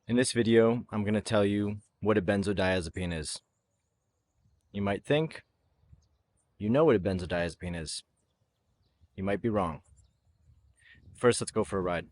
In this video, I'm going to tell you what a benzodiazepine is. You might think you know what a benzodiazepine is. You might be wrong. First, let's go for a ride.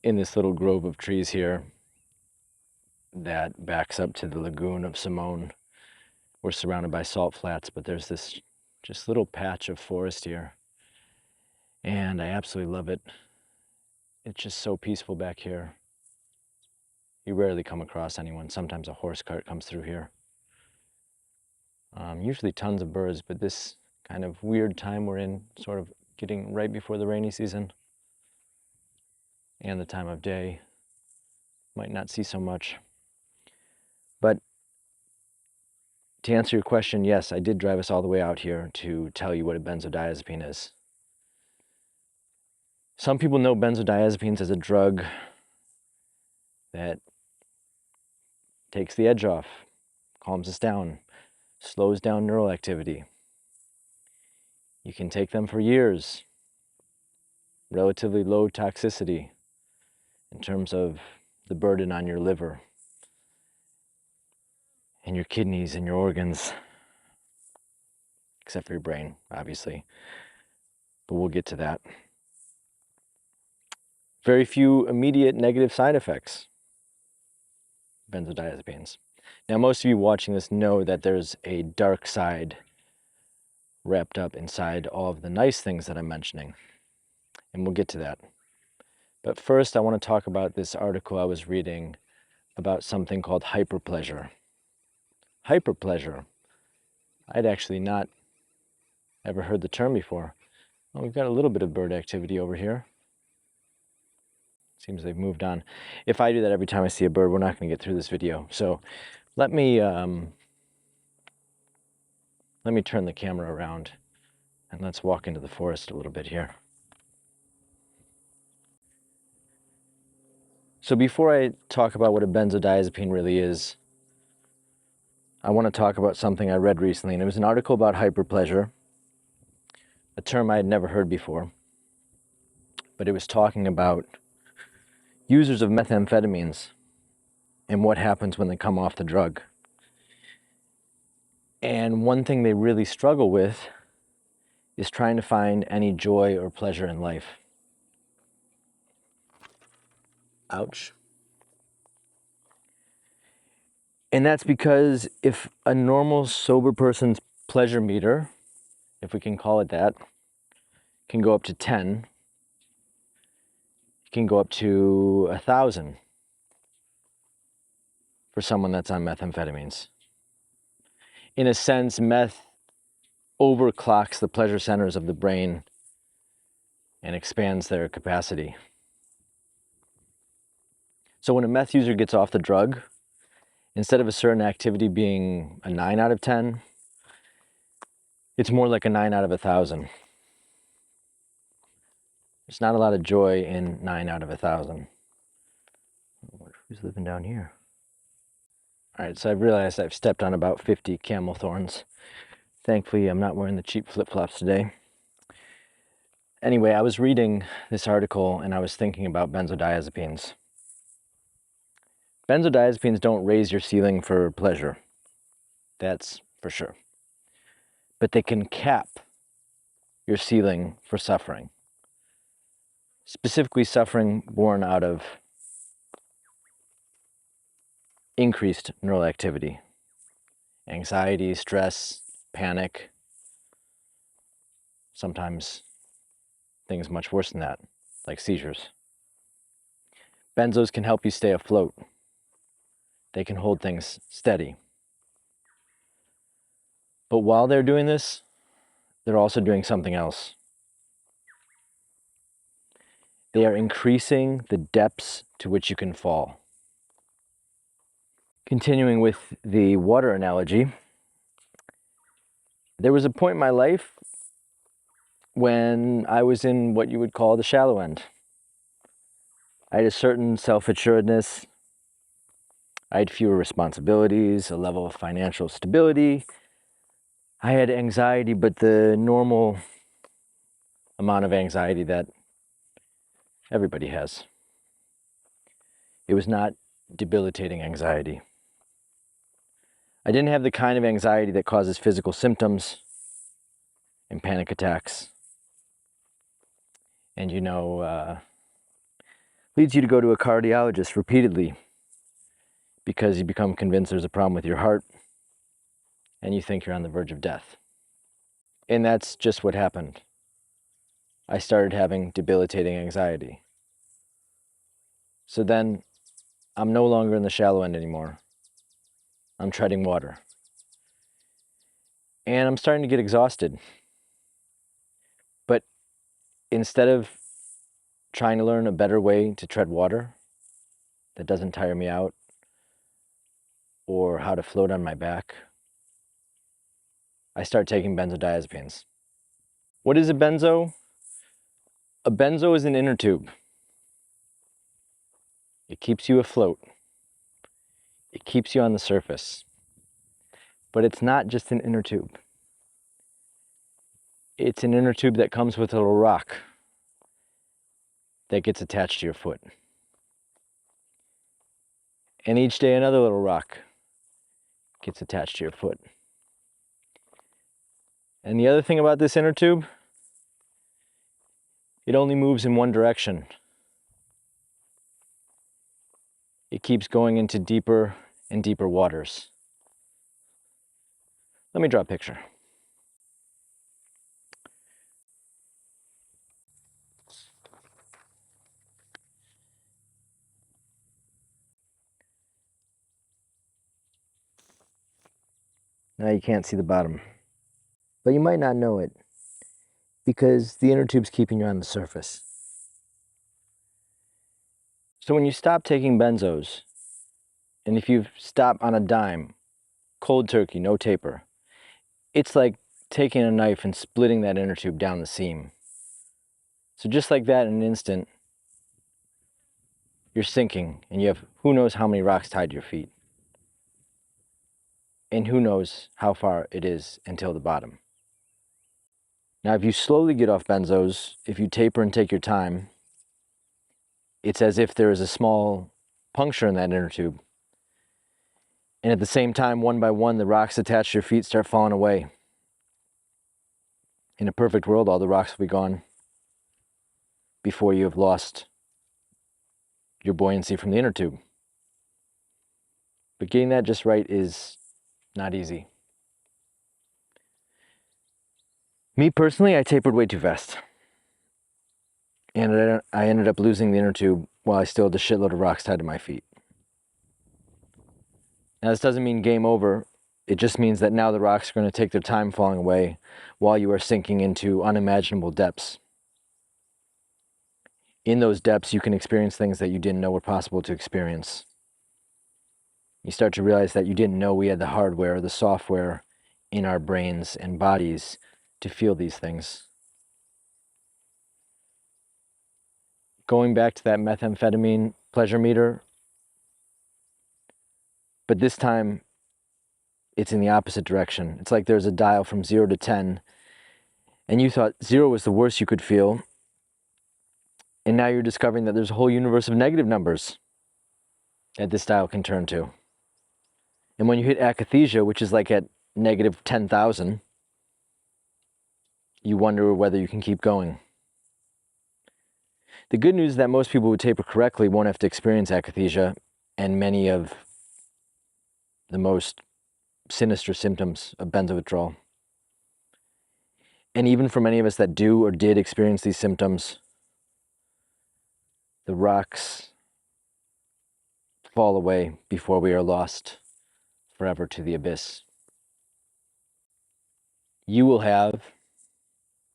In this little grove of trees here that backs up to the lagoon of Simone, we're surrounded by salt flats, but there's this just little patch of forest here, and I absolutely love it. It's just so peaceful back here. You rarely come across anyone. Sometimes a horse cart comes through here. Usually tons of birds, but this kind of weird time we're in, sort of getting right before the rainy season and the time of day, might not see so much. But to answer your question, yes, I did drive us all the way out here to tell you what a benzodiazepine is. Some people know benzodiazepines as a drug that takes the edge off, calms us down, slows down neural activity. You can take them for years. Relatively low toxicity in terms of the burden on your liver and your kidneys and your organs, except for your brain, obviously, but we'll get to that. Very few immediate negative side effects, benzodiazepines. Now, most of you watching this know that there's a dark side wrapped up inside all of the nice things that I'm mentioning, and we'll get to that. But first, I want to talk about this article I was reading about something called hyperpleasure. Hyperpleasure. I'd actually not ever heard the term before. Well, we've got a little bit of bird activity over here. Seems they've moved on. If I do that every time I see a bird, we're not going to get through this video. So let me turn the camera around and let's walk into the forest a little bit here. So before I talk about what a benzodiazepine really is, I want to talk about something I read recently, and it was an article about hyperpleasure, a term I had never heard before, but it was talking about users of methamphetamines and what happens when they come off the drug. And one thing they really struggle with is trying to find any joy or pleasure in life. Ouch. And that's because if a normal sober person's pleasure meter, if we can call it that, can go up to 10, it can go up to 1,000 for someone that's on methamphetamines. In a sense, meth overclocks the pleasure centers of the brain and expands their capacity. So when a meth user gets off the drug, instead of a certain activity being a 9 out of 10, it's more like a 9 out of 1,000. There's not a lot of joy in 9 out of 1,000. Who's living down here? All right, so I've realized I've stepped on about 50 camel thorns. Thankfully, I'm not wearing the cheap flip-flops today. Anyway, I was reading this article and I was thinking about benzodiazepines. Benzodiazepines don't raise your ceiling for pleasure. That's for sure. But they can cap your ceiling for suffering. Specifically suffering born out of increased neural activity. Anxiety, stress, panic, sometimes things much worse than that, like seizures. Benzos can help you stay afloat. They can hold things steady. But while they're doing this, they're also doing something else. They are increasing the depths to which you can fall. Continuing with the water analogy, there was a point in my life when I was in what you would call the shallow end. I had a certain self-assuredness. I had fewer responsibilities, a level of financial stability. I had anxiety, but the normal amount of anxiety that everybody has. It was not debilitating anxiety. I didn't have the kind of anxiety that causes physical symptoms and panic attacks. And leads you to go to a cardiologist repeatedly because you become convinced there's a problem with your heart and you think you're on the verge of death. And that's just what happened. I started having debilitating anxiety. So then I'm no longer in the shallow end anymore. I'm treading water. And I'm starting to get exhausted. But instead of trying to learn a better way to tread water that doesn't tire me out, or how to float on my back, I start taking benzodiazepines. What is a benzo? A benzo is an inner tube. It keeps you afloat. It keeps you on the surface. But it's not just an inner tube. It's an inner tube that comes with a little rock that gets attached to your foot. And each day another little rock gets attached to your foot. And the other thing about this inner tube, it only moves in one direction. It keeps going into deeper and deeper waters. Let me draw a picture. Now you can't see the bottom, but you might not know it because the inner tube's keeping you on the surface. So when you stop taking benzos, and if you stop on a dime, cold turkey, no taper, it's like taking a knife and splitting that inner tube down the seam. So just like that, in an instant, you're sinking and you have who knows how many rocks tied to your feet. And who knows how far it is until the bottom. Now, if you slowly get off benzos, if you taper and take your time, it's as if there is a small puncture in that inner tube. And at the same time, one by one, the rocks attached to your feet start falling away. In a perfect world, all the rocks will be gone before you have lost your buoyancy from the inner tube. But getting that just right is not easy. Me personally, I tapered way too fast. And I ended up losing the inner tube while I still had a shitload of rocks tied to my feet. Now, this doesn't mean game over. It just means that now the rocks are going to take their time falling away while you are sinking into unimaginable depths. In those depths, you can experience things that you didn't know were possible to experience. You start to realize that you didn't know we had the hardware, the software in our brains and bodies to feel these things. Going back to that methamphetamine pleasure meter, but this time it's in the opposite direction. It's like there's a dial from 0 to 10, and you thought 0 was the worst you could feel, and now you're discovering that there's a whole universe of negative numbers that this dial can turn to. And when you hit akathisia, which is like at negative 10,000, you wonder whether you can keep going. The good news is that most people who taper correctly won't have to experience akathisia and many of the most sinister symptoms of benzo withdrawal. And even for many of us that do or did experience these symptoms, the rocks fall away before we are lost forever to the abyss. You will have,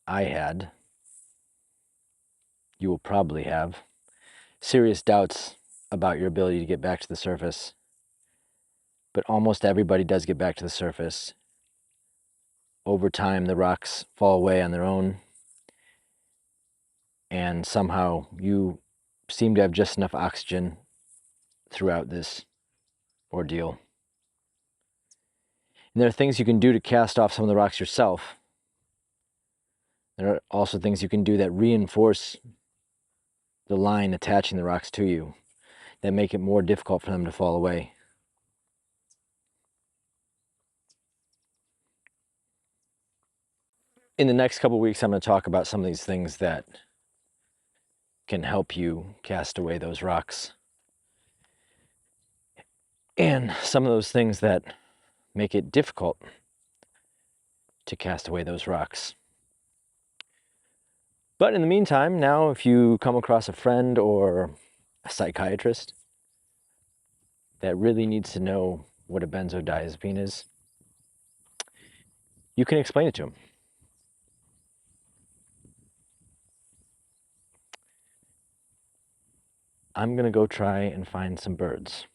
I had, you will probably have serious doubts about your ability to get back to the surface. But almost everybody does get back to the surface. Over time, the rocks fall away on their own, and somehow you seem to have just enough oxygen throughout this ordeal. And there are things you can do to cast off some of the rocks yourself. There are also things you can do that reinforce the line attaching the rocks to you, that make it more difficult for them to fall away. In the next couple of weeks, I'm going to talk about some of these things that can help you cast away those rocks. And some of those things that make it difficult to cast away those rocks. But in the meantime, now if you come across a friend or a psychiatrist that really needs to know what a benzodiazepine is, you can explain it to them. I'm going to go try and find some birds.